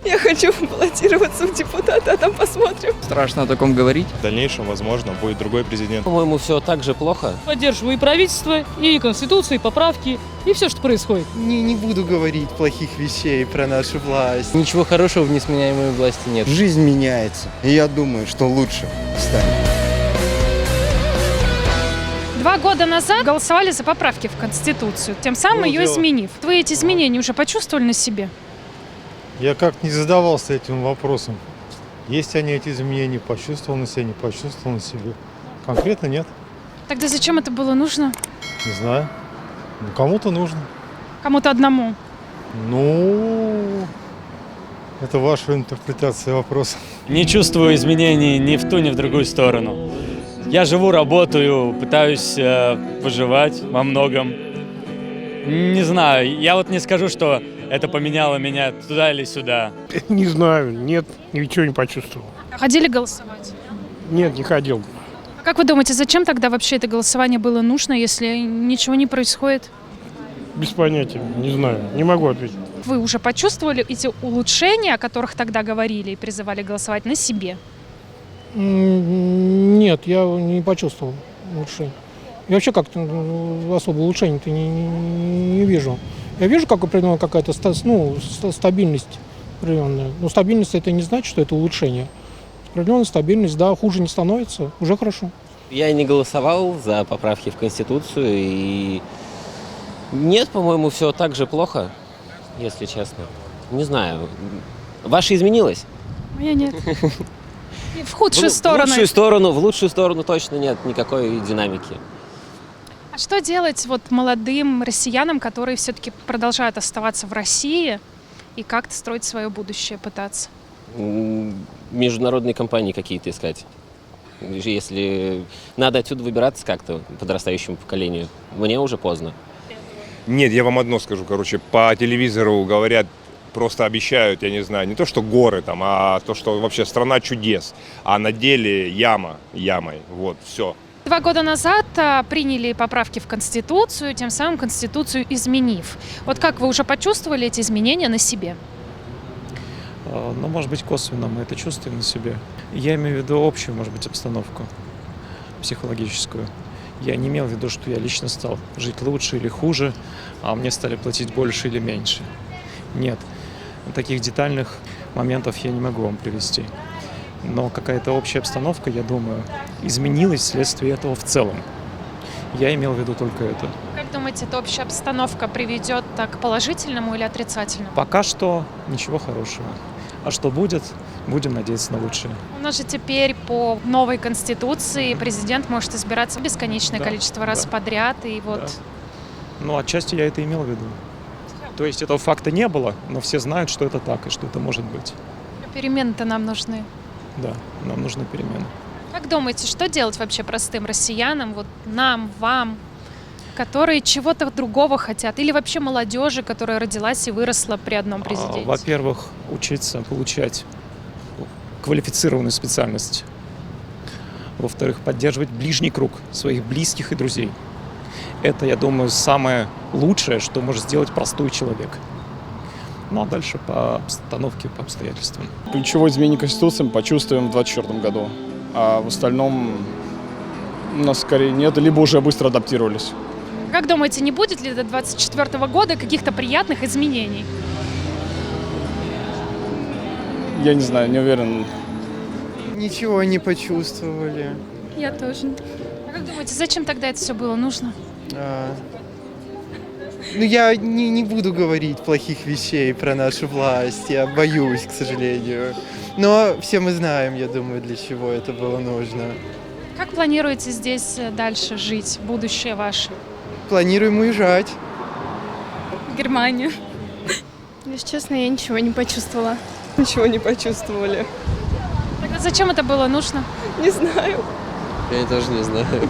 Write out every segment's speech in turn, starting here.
Я хочу баллотироваться в депутаты, а там посмотрим. Страшно о таком говорить. В дальнейшем, возможно, будет другой президент. По-моему, все так же плохо. Поддерживаю и правительство, и Конституцию, и поправки, и все, что происходит. Не буду говорить плохих вещей про нашу власть. Ничего хорошего в несменяемой власти нет. Жизнь меняется, и я думаю, что лучше станет. 2 года назад голосовали за поправки в Конституцию, тем самым ее изменив. Вы эти изменения уже почувствовали на себе? Я как не задавался этим вопросом. Есть они, эти изменения, почувствовал на себе, не почувствовал на себе. Конкретно нет. Тогда зачем это было нужно? Не знаю. Ну, кому-то нужно. Кому-то одному? Ну, это ваша интерпретация вопроса. Не чувствую изменений ни в ту, ни в другую сторону. Я живу, работаю, пытаюсь выживать во многом. Не знаю, я вот не скажу, что это поменяло меня туда или сюда. Не знаю, нет, ничего не почувствовал. Ходили голосовать? Нет, не ходил. А как вы думаете, зачем тогда вообще это голосование было нужно, если ничего не происходит? Без понятия, не знаю, не могу ответить. Вы уже почувствовали эти улучшения, о которых тогда говорили и призывали голосовать, на себе? Нет, я не почувствовал улучшения. Я вообще как-то особо улучшений-то не вижу. Я вижу, как определенная какая-то стабильность определенная. Но стабильность это не значит, что это улучшение. Определенная стабильность, да, хуже не становится, уже хорошо. Я не голосовал за поправки в Конституцию, и нет, по-моему, все так же плохо, если честно. Не знаю. Ваше изменилось? Моя нет. И в худшую сторону. В лучшую сторону точно нет никакой динамики. А что делать вот молодым россиянам, которые все-таки продолжают оставаться в России и как-то строить свое будущее, пытаться? Международные компании какие-то искать. Если надо отсюда выбираться как-то подрастающему поколению, мне уже поздно. Нет, я вам одно скажу, по телевизору говорят, просто обещают, я не знаю, не то что горы там, а то, что вообще страна чудес, а на деле ямой, вот, все. 2 года назад приняли поправки в Конституцию, тем самым Конституцию изменив. Вот как вы уже почувствовали эти изменения на себе? Ну, может быть, косвенно мы это чувствуем на себе. Я имею в виду общую, может быть, обстановку психологическую. Я не имел в виду, что я лично стал жить лучше или хуже, а мне стали платить больше или меньше. Нет, таких детальных моментов я не могу вам привести. Но какая-то общая обстановка, я думаю, изменилась вследствие этого в целом. Я имел в виду только это. Как думаете, эта общая обстановка приведет к положительному или отрицательному? Пока что ничего хорошего. А что будет, будем надеяться на лучшее. У нас же теперь по новой Конституции президент может избираться бесконечное количество раз подряд. И вот... Да. Ну, отчасти я это имел в виду. То есть этого факта не было, но все знают, что это так и что это может быть. Перемены-то нам нужны. Да, нам нужны перемены. Как думаете, что делать вообще простым россиянам, вот нам, вам, которые чего-то другого хотят? Или вообще молодежи, которая родилась и выросла при одном президенте? Во-первых, учиться получать квалифицированную специальность. Во-вторых, поддерживать ближний круг своих близких и друзей. Это, я думаю, самое лучшее, что может сделать простой человек. Ну а дальше по обстановке, по обстоятельствам. Ключевое изменение Конституции мы почувствуем в 2024 году. А в остальном у нас скорее нет, либо уже быстро адаптировались. Как думаете, не будет ли до 2024 года каких-то приятных изменений? Я не знаю, не уверен. Ничего не почувствовали. Я тоже. А как думаете, зачем тогда это все было нужно? Ну, я не буду говорить плохих вещей про нашу власть, я боюсь, к сожалению. Но все мы знаем, я думаю, для чего это было нужно. Как планируете здесь дальше жить, будущее ваше? Планируем уезжать. В Германию. Если честно, я ничего не почувствовала. Ничего не почувствовали. Тогда зачем это было нужно? Не знаю. Я тоже не знаю.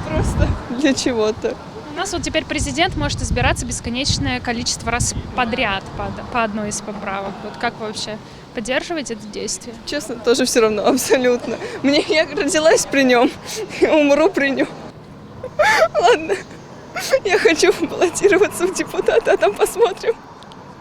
Просто для чего-то. У нас вот теперь президент может избираться бесконечное количество раз подряд по одной из поправок. Вот как вы вообще поддерживаете это действие? Честно, тоже все равно, абсолютно. Я родилась при нем, и умру при нем. Ладно, я хочу баллотироваться в депутаты, а там посмотрим.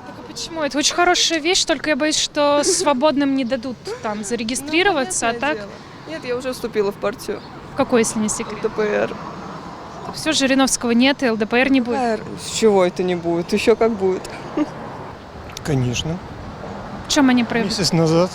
Так Почему? Это очень хорошая вещь, только я боюсь, что свободным не дадут там зарегистрироваться, а так... Нет, я уже вступила в партию. В какой, если не секрет? ДПР. Все, Жириновского нет, и ЛДПР не будет. С чего это не будет? Еще как будет. Конечно. В чем они проявляют? Месяц назад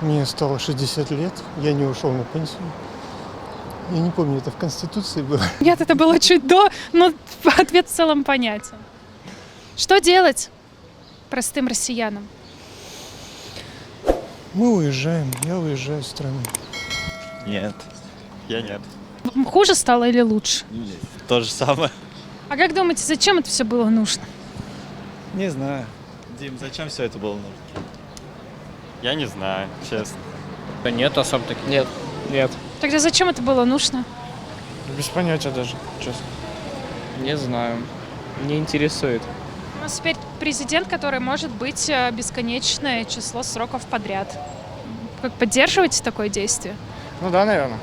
мне стало 60 лет, я не ушел на пенсию. Я не помню, это в Конституции было. Нет, это было чуть до, но ответ в целом понятен. Что делать простым россиянам? Мы уезжаем, я уезжаю из страны. Нет, я нет. Хуже стало или лучше? То же самое. А как думаете, зачем это все было нужно? Не знаю. Дим, зачем все это было нужно? Я не знаю, честно. Да нет, особо таки. Нет. Нет. Тогда зачем это было нужно? Без понятия даже, честно. Не знаю. Не интересует. У нас теперь президент, который может быть бесконечное число сроков подряд. Как поддерживаете такое действие? Ну да, наверное.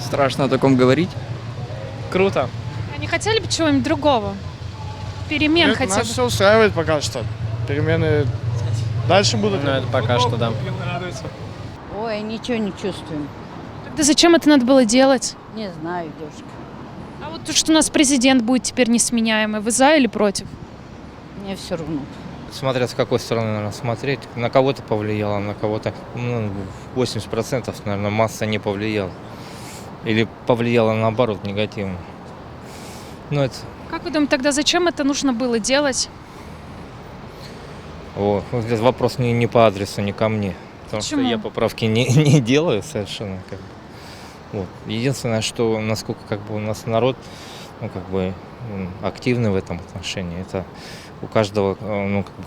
Страшно о таком говорить. Круто. А не хотели бы чего-нибудь другого? Перемен хотя бы? Нас все устраивает пока что. Перемены дальше будут. Ну это пока что, да. Ой, ничего не чувствуем. Тогда зачем это надо было делать? Не знаю, девушка. А вот то, что у нас президент будет теперь несменяемый, вы за или против? Мне все равно. Смотря с какой стороны, наверное, смотреть. На кого-то повлияло, на кого-то, 80%, наверное, масса не повлияла. Или повлияла, наоборот, негативно. Ну, это... Как вы думаете, тогда зачем это нужно было делать? Этот вопрос не по адресу, не ко мне. Потому Почему? что я поправки не делаю совершенно. Вот. Единственное, что насколько у нас народ активный в этом отношении, это у каждого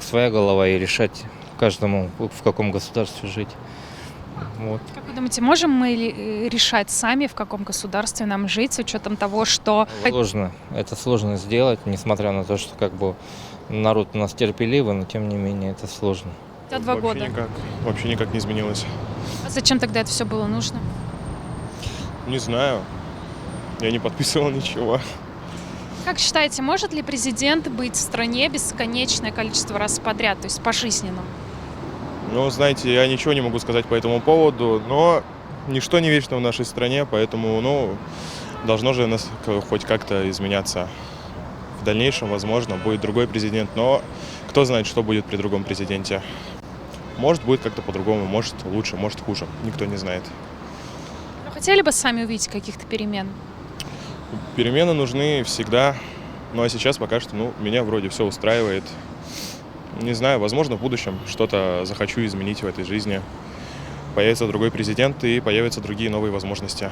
своя голова и решать каждому, в каком государстве жить. Вот. Как вы думаете, можем мы решать сами, в каком государстве нам жить, с учетом того, что... Это сложно сделать, несмотря на то, что народ у нас терпеливый, но тем не менее это сложно. За 2 года. Вообще никак не изменилось. А зачем тогда это все было нужно? Не знаю. Я не подписывал ничего. Как считаете, может ли президент быть в стране бесконечное количество раз подряд, то есть пожизненно? Ну, знаете, я ничего не могу сказать по этому поводу, но ничто не вечно в нашей стране, поэтому, должно же нас хоть как-то изменяться. В дальнейшем, возможно, будет другой президент, но кто знает, что будет при другом президенте. Может, будет как-то по-другому, может, лучше, может, хуже. Никто не знает. Вы хотели бы сами увидеть каких-то перемен? Перемены нужны всегда, а сейчас пока что, меня вроде все устраивает. Не знаю, возможно, в будущем что-то захочу изменить в этой жизни. Появится другой президент и появятся другие новые возможности.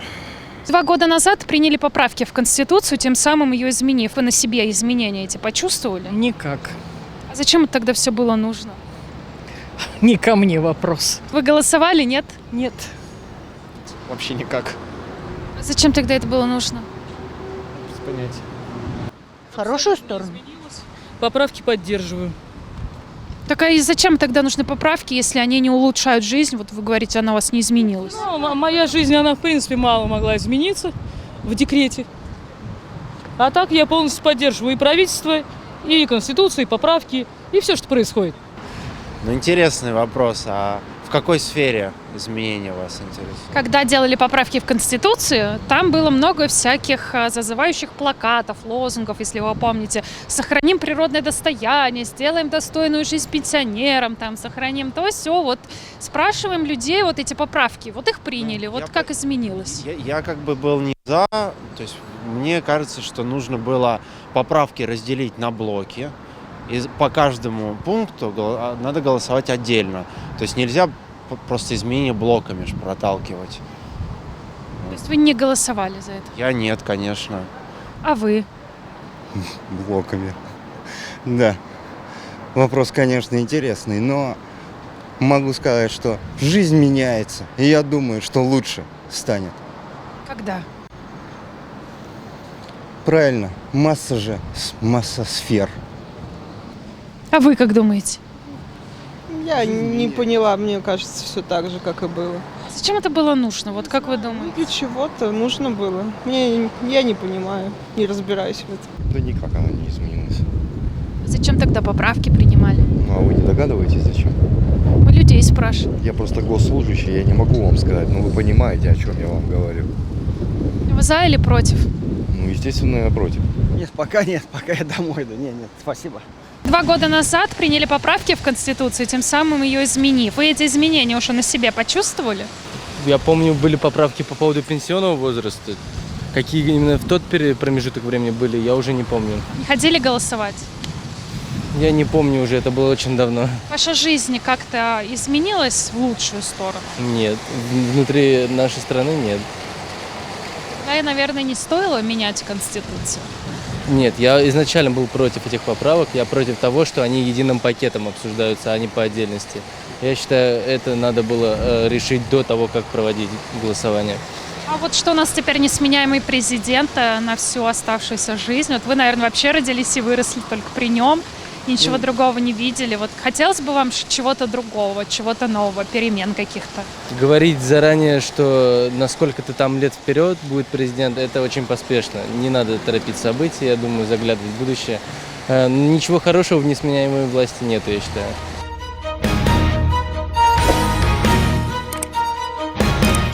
2 года назад приняли поправки в Конституцию, тем самым ее изменив. Вы на себе изменения эти почувствовали? Никак. А зачем это тогда все было нужно? Не ко мне вопрос. Вы голосовали, нет? Нет. Вообще никак. А зачем тогда это было нужно? Без понятия. В хорошую сторону. Поправки поддерживаю. Так и зачем тогда нужны поправки, если они не улучшают жизнь? Вот вы говорите, она у вас не изменилась. Моя жизнь, она в принципе мало могла измениться в декрете. А так я полностью поддерживаю и правительство, и Конституцию, и поправки, и все, что происходит. Интересный вопрос. А в какой сфере изменения вас интересуют? Когда делали поправки в Конституцию, там было много всяких зазывающих плакатов, лозунгов, если вы помните. Сохраним природное достояние, сделаем достойную жизнь пенсионерам, сохраним то все. Вот спрашиваем людей вот эти поправки, вот их приняли, как изменилось? Я был не за, то есть мне кажется, что нужно было поправки разделить на блоки. И по каждому пункту надо голосовать отдельно. То есть нельзя просто изменения блоками проталкивать. То есть вы не голосовали за это? Я нет, конечно. А вы? Блоками. Да. Вопрос, конечно, интересный, но могу сказать, что жизнь меняется. И я думаю, что лучше станет. Когда? Правильно. Масса сфер. А вы как думаете? Я не поняла, мне кажется, все так же, как и было. Зачем это было нужно? Вот как вы думаете? Для чего-то нужно было. Я не понимаю, не разбираюсь в этом. Да никак она не изменилась. Зачем тогда поправки принимали? Ну, а вы не догадываетесь, зачем? Мы людей спрашиваем. Я просто госслужащий, я не могу вам сказать, но вы понимаете, о чем я вам говорю. Вы за или против? Ну, естественно, я против. Нет, пока я домой иду. Нет, спасибо. 2 года назад приняли поправки в Конституцию, тем самым ее изменив. Вы эти изменения уже на себе почувствовали? Я помню, были поправки по поводу пенсионного возраста. Какие именно в тот промежуток времени были, я уже не помню. Не ходили голосовать? Я не помню уже, это было очень давно. Ваша жизнь как-то изменилась в лучшую сторону? Нет, внутри нашей страны нет. Да, и, наверное, не стоило менять Конституцию. Нет, я изначально был против этих поправок. Я против того, что они единым пакетом обсуждаются, а не по отдельности. Я считаю, это надо было решить до того, как проводить голосование. А вот что у нас теперь несменяемый президент на всю оставшуюся жизнь? Вот вы, наверное, вообще родились и выросли только при нем, ничего другого не видели. Вот хотелось бы вам чего-то другого, чего-то нового, перемен каких-то? Говорить заранее, что на сколько-то там лет вперед будет президент, это очень поспешно. Не надо торопить события, я думаю, заглядывать в будущее. Ничего хорошего в несменяемой власти нет, я считаю.